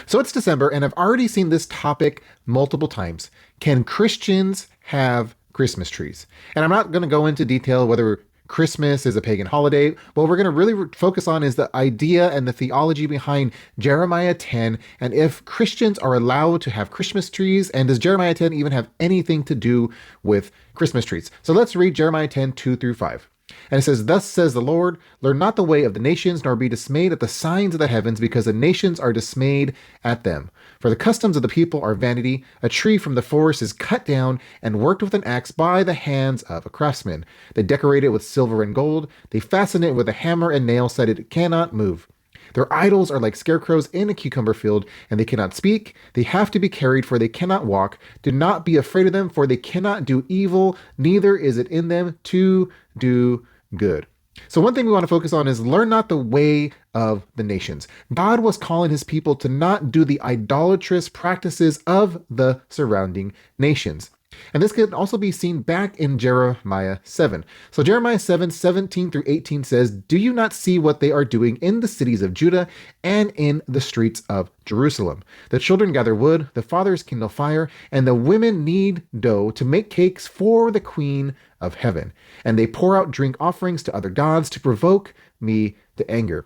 So it's December, and I've already seen this topic multiple times. Can Christians have Christmas trees? And I'm not going to go into detail whether Christmas is a pagan holiday. What we're going to really focus on is the idea and the theology behind Jeremiah 10 and if Christians are allowed to have Christmas trees, and does Jeremiah 10 even have anything to do with Christmas trees? So let's read Jeremiah 10, 2 through 5. And it says, "Thus says the Lord, learn not the way of the nations, nor be dismayed at the signs of the heavens, because the nations are dismayed at them. For the customs of the people are vanity. A tree from the forest is cut down and worked with an axe by the hands of a craftsman. They decorate it with silver and gold. They fasten it with a hammer and nail so that it cannot move. Their idols are like scarecrows in a cucumber field, and they cannot speak. They have to be carried, for they cannot walk. Do not be afraid of them, for they cannot do evil, neither is it in them to do good." So one thing we want to focus on is learn not the way of the nations. God was calling his people to not do the idolatrous practices of the surrounding nations. And this can also be seen back in Jeremiah 7. So Jeremiah 7, 17 through 18 says, "Do you not see what they are doing in the cities of Judah and in the streets of Jerusalem? The children gather wood, the fathers kindle fire, and the women knead dough to make cakes for the queen of heaven. And they pour out drink offerings to other gods to provoke me to anger."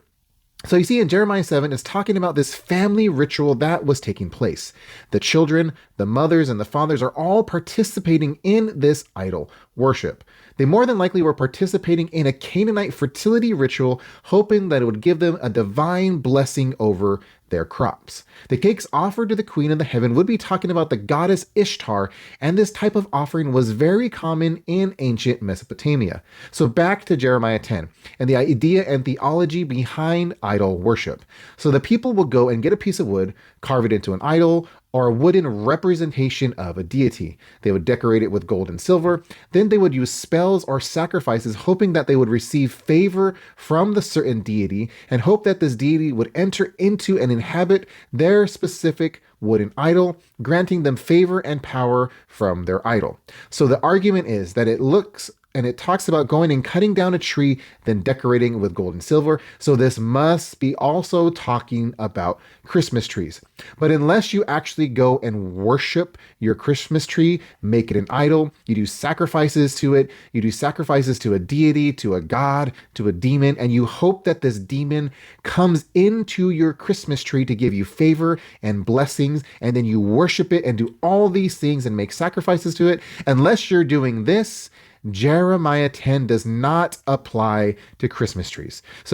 So you see in Jeremiah 7, it's talking about this family ritual that was taking place. The children, the mothers, and the fathers are all participating in this idol worship. They more than likely were participating in a Canaanite fertility ritual, hoping that it would give them a divine blessing over their crops. The cakes offered to the queen of the heaven would be talking about the goddess Ishtar, and this type of offering was very common in ancient Mesopotamia. So back to Jeremiah 10 and the idea and theology behind idol worship. So the people will go and get a piece of wood, carve it into an idol, or a wooden representation of a deity. They would decorate it with gold and silver. Then they would use spells or sacrifices, hoping that they would receive favor from the certain deity and hope that this deity would enter into and inhabit their specific wooden idol, granting them favor and power from their idol. So the argument is that it talks about going and cutting down a tree, then decorating with gold and silver. So this must be also talking about Christmas trees. But unless you actually go and worship your Christmas tree, make it an idol, you do sacrifices to it, you do sacrifices to a deity, to a god, to a demon, and you hope that this demon comes into your Christmas tree to give you favor and blessings, and then you worship it and do all these things and make sacrifices to it. Unless you're doing this, Jeremiah 10 does not apply to Christmas trees. So